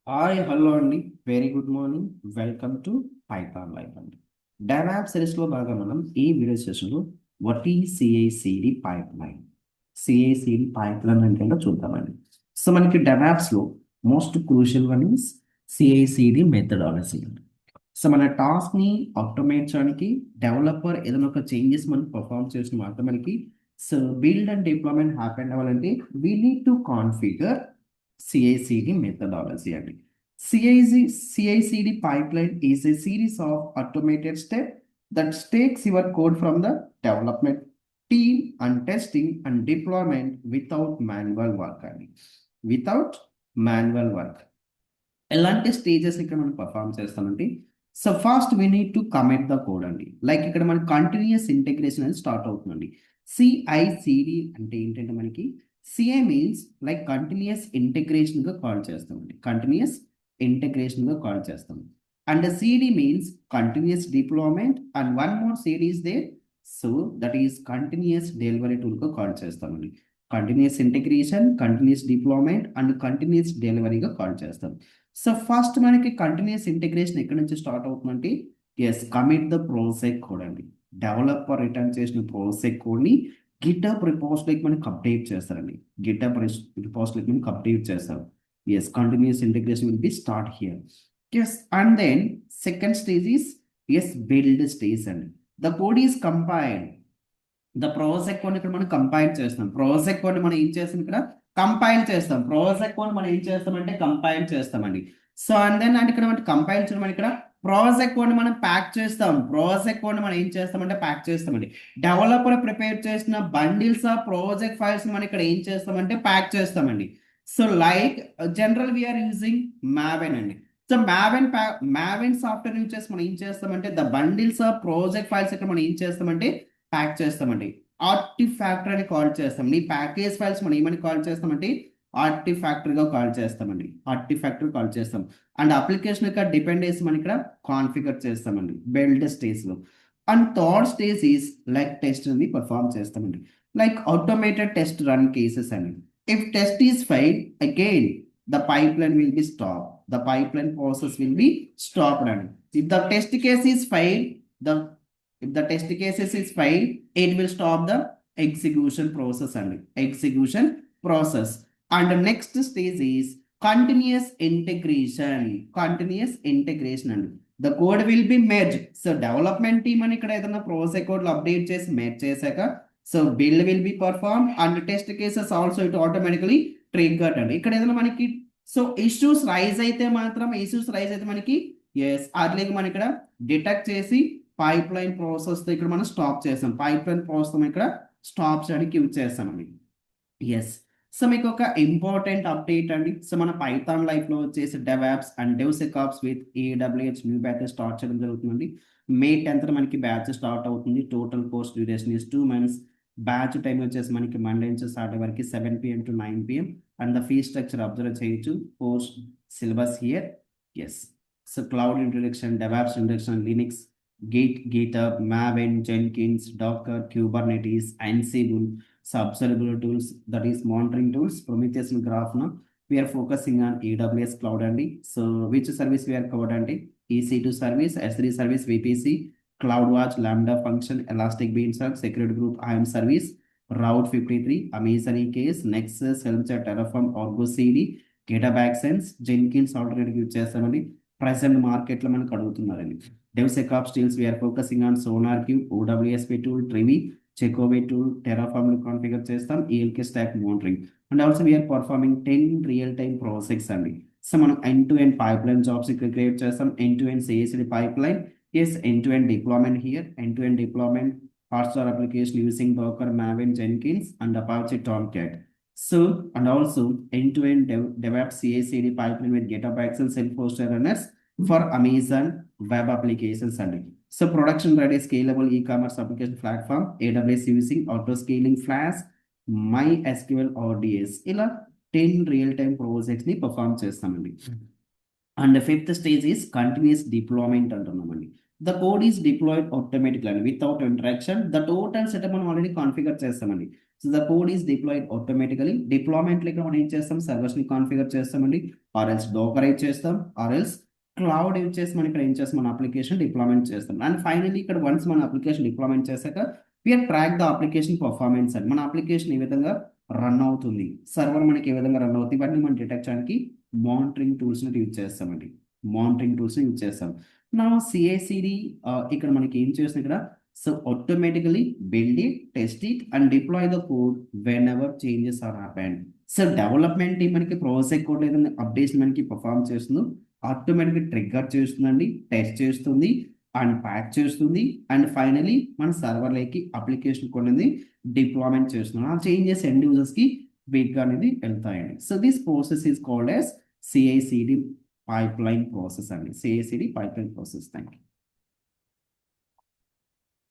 Hi hello అండి. Very good morning. Welcome to Python life అండి. DevOps సిరీస్లో భాగంగా మనం ఈ వీడియో సెషన్లో వాట్ ఈ CI CD pipeline CI CD pipeline అంటే ఏంటో చూద్దామండి. సో మనకి DevOpsలో most crucial one is CI CD methodology అండి. సో మన టాస్క్ని ఆటోమేట్ చేయడానికి డెవలపర్ ఏదైనా ఒక చేంజెస్ మనం పర్ఫామ్ చేసిన మాత్రం మనకి so build and deployment happen అవ్వాలంటే we need to configure CI/CD methodology అండి. CI/CD pipeline is a series of automated steps that takes your code from the development team and testing and deployment without manual work అండి. Without manual work. ఎలాంటి stages ఇక్కడ మనం perform చేస్తామంటే so first we need to commit the code అండి. Like ఇక్కడ మనకి continuous integration అనేది start అవుతుందండి. సిఐసిడి అంటే ఏంటంటే మనకి సిఐ మీన్స్ లైక్ కంటిన్యూస్ ఇంటిగ్రేషన్గా కాల్ చేస్తామండి. కంటిన్యూస్ ఇంటిగ్రేషన్గా కాల్ చేస్తాం. And CD means continuous deployment and one more CD is there so that is continuous delivery టూల్గా కాల్ చేస్తామండి. Continuous integration, continuous deployment and continuous డెలివరీగా కాల్ చేస్తాం. So first మనకి continuous integration ఎక్కడి నుంచి స్టార్ట్ అవుతుందంటే ఎస్ కమిట్ ద ప్రోసెక్ కోడ్ అండి. Developer return చేసిన ప్రోసెక్ కోడ్ని గిటప్ రిపోజిటరీకి మనకి అప్డేట్ చేస్తారండి. గిటప్ రిపోజిటరీకి మనకి అప్డేట్ చేస్తారు. Yes continuous integration will be start here. Yes and then second stage is yes build stage అండి. The code is compiled. The project code ఇక్కడ మనం కంపైల్ చేస్తాం. ప్రాజెక్ట్ కోడ్ మనం ఏం చేస్తాం ఇక్కడ కంపైల్ చేస్తాం. ప్రాజెక్ట్ కోడ్ మనం ఏం చేస్తామంటే కంపైల్ చేస్తామండి. సో అండ్ దెన్ అండ్ ఇక్కడ మనం కంపైల్ చేయడం ఇక్కడ ప్రాజెక్ట్ కోడ్ మనం ప్యాక్ చేస్తాం. ప్రాజెక్ట్ కోడ్ మనం ఏం చేస్తామంటే ప్యాక్ చేస్తామండి. డెవలపర్ ప్రిపేర్ చేసిన బండిల్స్ ఆఫ్ ప్రాజెక్ట్ ఫైల్స్ మనం ఇక్కడ ఏం చేస్తామంటే ప్యాక్ చేస్తామండి. So like general we are using Maven అండి. సో మావెన్ సాఫ్ట్వేర్ యూజ్ చేసి మనం ఏం చేస్తామంటే the bundles of project files ఇక్కడ మనం ఏం చేస్తామంటే ప్యాక్ చేస్తామండి. ఆర్టిఫాక్టర్ అని కాల్ చేస్తాం. ఈ ప్యాకేజ్ ఫైల్స్ మనం ఏమని కాల్ చేస్తామంటే ఆర్టిఫాక్టర్గా కాల్ చేస్తామండి. ఆర్టిఫాక్టర్ కాల్ చేస్తాం. అండ్ అప్లికేషన్ యొక్క డిపెండెన్సీ మనం ఇక్కడ కాన్ఫిగర్ చేస్తామండి బిల్డ్ స్టేజ్లో. And third stage is like test అని పర్ఫామ్ చేస్తామండి. Like automated test run cases అని. If test is fail again the pipeline will be stop. The pipeline process will be stopped అండి. If the test case is fail the if the test cases is failed, it will stop the execution process and execution process. And the next stage is continuous integration. Continuous integration and the code will be merged. So development team అని ఇక్కడ ఏదైనా process code update చేసి merge చేశాక so build will be perform and test cases also it automatically triggered అండి. ఇక్కడ ఏదైనా మనకి so issues rise అయితే మనకి ఎస్ అర్లీగా మనం ఇక్కడ డిటెక్ట్ చేసి పైప్ లైన్ ప్రాసెస్ ఇక్కడ మనం స్టాప్ చేస్తాం. పైప్ లైన్ ప్రాసెస్ ఇక్కడ స్టాప్ చేయడానికి యూజ్ చేస్తామండి. ఎస్ సో మీకు ఒక ఇంపార్టెంట్ అప్డేట్ అండి. సో మన పైథాన్ లైఫ్లో వచ్చేసి DevOps and DevSecOps with AWS new batch start చేయడం జరుగుతుందండి. May 10th మనకి బ్యాచ్ స్టార్ట్ అవుతుంది. Total course duration is 2 months. Batch time వచ్చేసి మనకి మండే నుంచి సాటర్డే వరకు 7 PM to 9 PM. And the fee structure observe చేయొచ్చు. Post syllabus here. Yes so cloud introduction, DevOps introduction, Linux, Git, GitHub, Maven, Jenkins, Docker, Kubernetes, Ansible, observability tools, that is monitoring tools, Prometheus and Grafana. We are focusing on AWS cloud and so which service we are covered and EC2 service, S3 service, VPC, CloudWatch, Lambda function, Elastic Beanstalk, Security Group, IAM service, Route 53, Amazon EKS, Nexus, Helmchat, Terraform, Argo CD, GitHub Actions, Jenkins alternative use చేస్తామండి. Present మార్కెట్లో మనకు అడుగుతున్నారండి. DevSecOps tools, we are focusing on SonarQube, OWSP tool, Trivy, Checkovay tool, Terraform configure చేస్తాం, ELK stack monitoring. And also we are performing 10 real-time projects అండి. So మనం end-to-end pipeline jobs ఇక్కడ create చేస్తాం. end-to-end CI/CD pipeline, yes, end-to-end deployment here, end-to-end deployment, Hotstar application using Docker, Maven, Jenkins, and Apache Tomcat. So, and also end-to-end DevOps CI/CD pipeline with GitHub Actions, self-hosted runners for Amazon web applications and so production ready scalable e-commerce application platform, AWS using auto scaling Flash, MySQL ODS ఇలా 10 real time projects ని perform చేస్తామండి. And the fifth stage is continuous deployment అంటున్నామండి. The code is deployed automatically without interaction. The total setup మనం already configure చేస్తామండి. So the code is deployed automatically. డిప్లాయ్మెంట్లో ఇక్కడ మనం ఏం చేస్తాం, సర్వర్స్ని కాన్ఫిగర్ చేస్తామండి, ఆర్ ఎల్స్ డోకర్ యూజ్ చేస్తాం, ఆర్ ఎల్స్ క్లౌడ్ యూజ్ చేసి మనం ఇక్కడ ఏం చేస్తాం, మన అప్లికేషన్ డిప్లాయ్మెంట్ చేస్తాం. అండ్ ఫైనల్లీ ఇక్కడ వన్స్ మన అప్లికేషన్ డిప్లాయ్మెంట్ చేశాక we are track the application performance and మన అప్లికేషన్ ఏ విధంగా రన్ అవుతుంది, సర్వర్ మనకి ఏ విధంగా రన్ అవుతుంది, ఇవన్నీ మనం డిటెక్ట్ చేయడానికి మానిటరింగ్ టూల్స్ని యూజ్ చేస్తామండి. మానిటరింగ్ టూల్స్ని యూజ్ చేస్తాం. నా సిఐసిడి ఇక్కడ మనకి ఏం చేస్తుంది ఇక్కడ, so automatically build it, test it and deploy the code whenever changes are happened. So development team మనకి ప్రాసెస్ కోడ్ ఏదైనా అప్డేట్స్ మనకి పర్ఫామ్ చేస్తుందో ఆటోమేటిక్గా ట్రిగ్గర్ చేస్తుందండి, టెస్ట్ చేస్తుంది అండ్ ప్యాక్ చేస్తుంది అండ్ ఫైనలీ మన సర్వర్లోకి అప్లికేషన్ కొనేది డిప్లాయ్మెంట్ చేస్తున్నాం. ఆ చేంజెస్ ఎండ్ యూజర్స్కి వీక్గా అనేది వెళ్తాయండి. So this process is called as CI CD pipeline process అండి. CI CD pipeline process. Thank you.